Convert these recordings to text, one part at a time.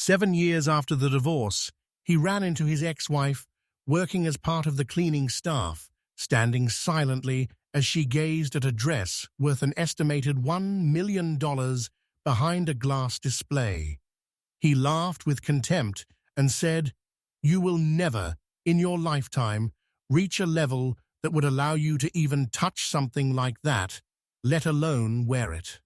7 years after the divorce, he ran into his ex-wife, working as part of the cleaning staff, standing silently as she gazed at a dress worth an estimated $1 million behind a glass display. He laughed with contempt and said, "You will never, in your lifetime, reach a level that would allow you to even touch something like that, let alone wear it."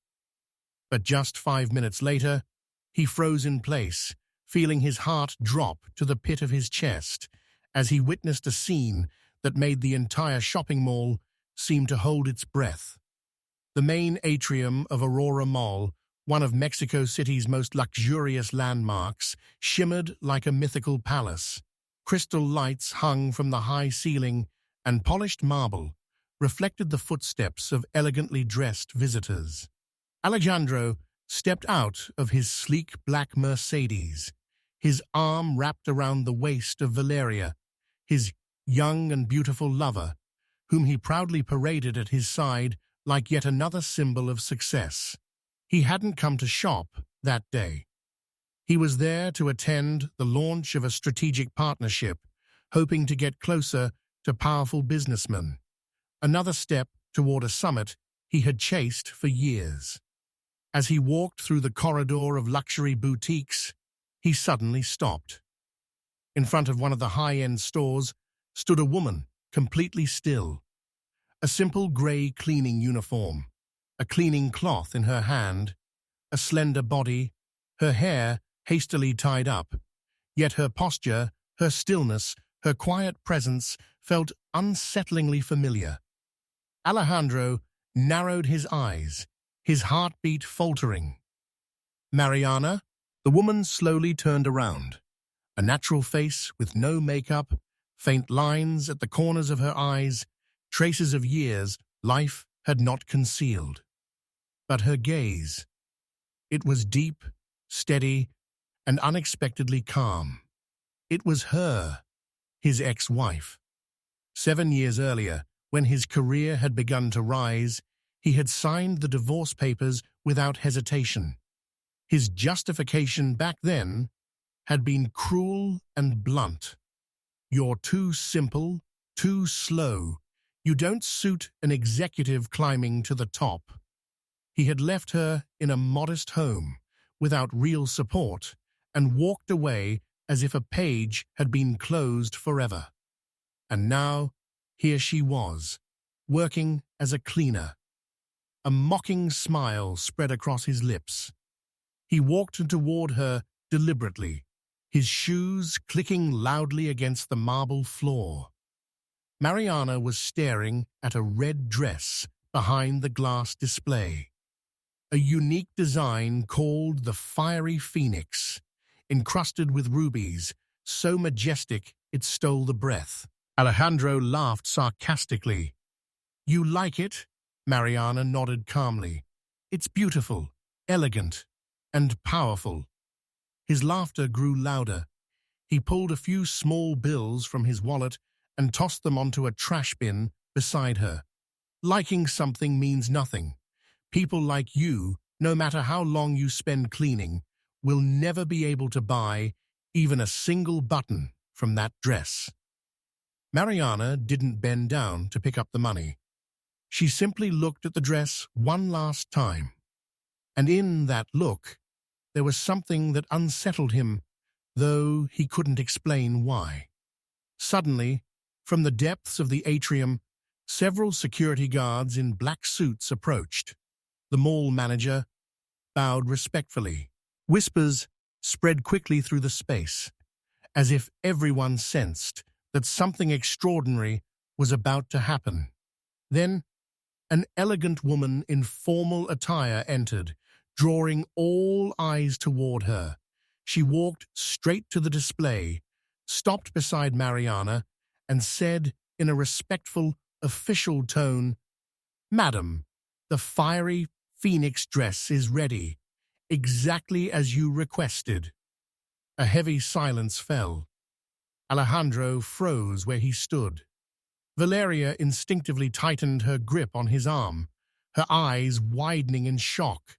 But just 5 minutes later, he froze in place, feeling his heart drop to the pit of his chest as he witnessed a scene that made the entire shopping mall seem to hold its breath. The main atrium of Aurora Mall, one of Mexico City's most luxurious landmarks, shimmered like a mythical palace. Crystal lights hung from the high ceiling, and polished marble reflected the footsteps of elegantly dressed visitors. Alejandro stepped out of his sleek black Mercedes, his arm wrapped around the waist of Valeria, his young and beautiful lover, whom he proudly paraded at his side like yet another symbol of success. He hadn't come to shop that day. He was there to attend the launch of a strategic partnership, hoping to get closer to powerful businessmen. Another step toward a summit he had chased for years. As he walked through the corridor of luxury boutiques, he suddenly stopped. In front of one of the high-end stores stood a woman, completely still. A simple grey cleaning uniform, a cleaning cloth in her hand, a slender body, her hair hastily tied up. Yet her posture, her stillness, her quiet presence felt unsettlingly familiar. Alejandro narrowed his eyes, his heartbeat faltering. "Mariana?" The woman slowly turned around. A natural face with no makeup, faint lines at the corners of her eyes, traces of years life had not concealed. But her gaze, it was deep, steady, and unexpectedly calm. It was her, his ex-wife. 7 years earlier, when his career had begun to rise, he had signed the divorce papers without hesitation. His justification back then had been cruel and blunt. "You're too simple, too slow. You don't suit an executive climbing to the top." He had left her in a modest home, without real support, and walked away as if a page had been closed forever. And now, here she was, working as a cleaner. A mocking smile spread across his lips. He walked toward her deliberately, his shoes clicking loudly against the marble floor. Mariana was staring at a red dress behind the glass display. A unique design called the Fiery Phoenix, encrusted with rubies, so majestic it stole the breath. Alejandro laughed sarcastically. "You like it?" Mariana nodded calmly. "It's beautiful, elegant, and powerful." His laughter grew louder. He pulled a few small bills from his wallet and tossed them onto a trash bin beside her. "Liking something means nothing. People like you, no matter how long you spend cleaning, will never be able to buy even a single button from that dress." Mariana didn't bend down to pick up the money. She simply looked at the dress one last time. And in that look, there was something that unsettled him, though he couldn't explain why. Suddenly, from the depths of the atrium, several security guards in black suits approached. The mall manager bowed respectfully. Whispers spread quickly through the space, as if everyone sensed that something extraordinary was about to happen. Then, an elegant woman in formal attire entered, drawing all eyes toward her. She walked straight to the display, stopped beside Mariana, and said in a respectful, official tone, "Madam, the Fiery Phoenix dress is ready, exactly as you requested." A heavy silence fell. Alejandro froze where he stood. Valeria instinctively tightened her grip on his arm, her eyes widening in shock.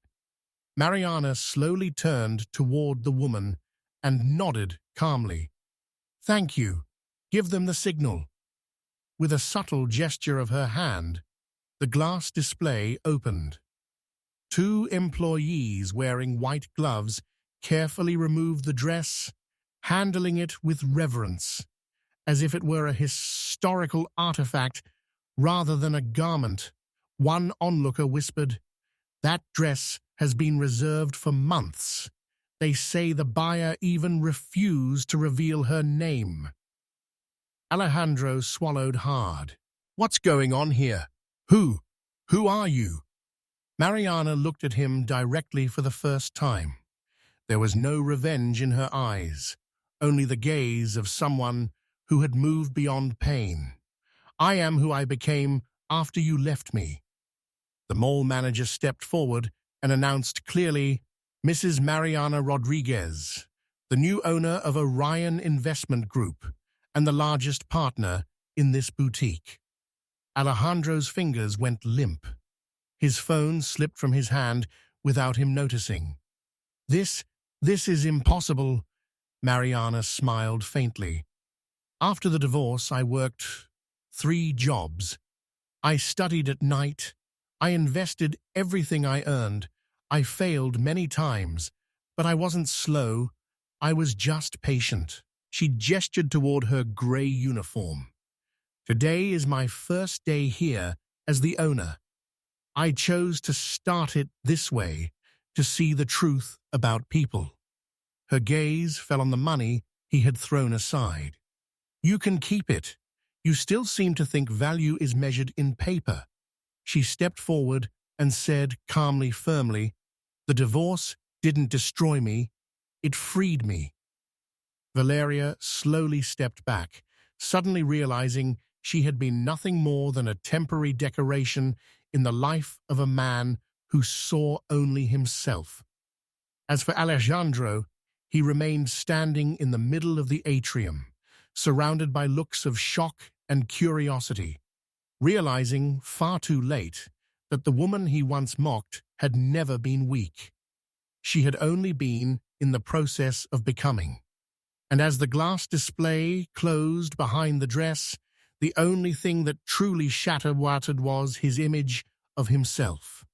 Mariana slowly turned toward the woman and nodded calmly. "Thank you. Give them the signal." With a subtle gesture of her hand, the glass display opened. Two employees wearing white gloves carefully removed the dress, handling it with reverence, as if it were a historical artifact rather than a garment. One onlooker whispered, "That dress has been reserved for months. They say the buyer even refused to reveal her name." Alejandro swallowed hard. "What's going on here? Who are you?" Mariana looked at him directly for the first time. There was no revenge in her eyes, only the gaze of someone who had moved beyond pain. "I am who I became after you left me." The mall manager stepped forward and announced clearly, "Mrs. Mariana Rodriguez, the new owner of Orion Investment Group and the largest partner in this boutique." Alejandro's fingers went limp. His phone slipped from his hand without him noticing. This is impossible," Mariana smiled faintly. "After the divorce, I worked 3 jobs. I studied at night. I invested everything I earned. I failed many times, but I wasn't slow. I was just patient." She gestured toward her gray uniform. "Today is my first day here as the owner. I chose to start it this way, to see the truth about people." Her gaze fell on the money he had thrown aside. "You can keep it. You still seem to think value is measured in paper." She stepped forward and said calmly, firmly, "The divorce didn't destroy me. It freed me." Valeria slowly stepped back, suddenly realizing she had been nothing more than a temporary decoration in the life of a man who saw only himself. As for Alejandro, he remained standing in the middle of the atrium, surrounded by looks of shock and curiosity, realizing far too late that the woman he once mocked had never been weak. She had only been in the process of becoming. And as the glass display closed behind the dress, the only thing that truly shattered was his image of himself.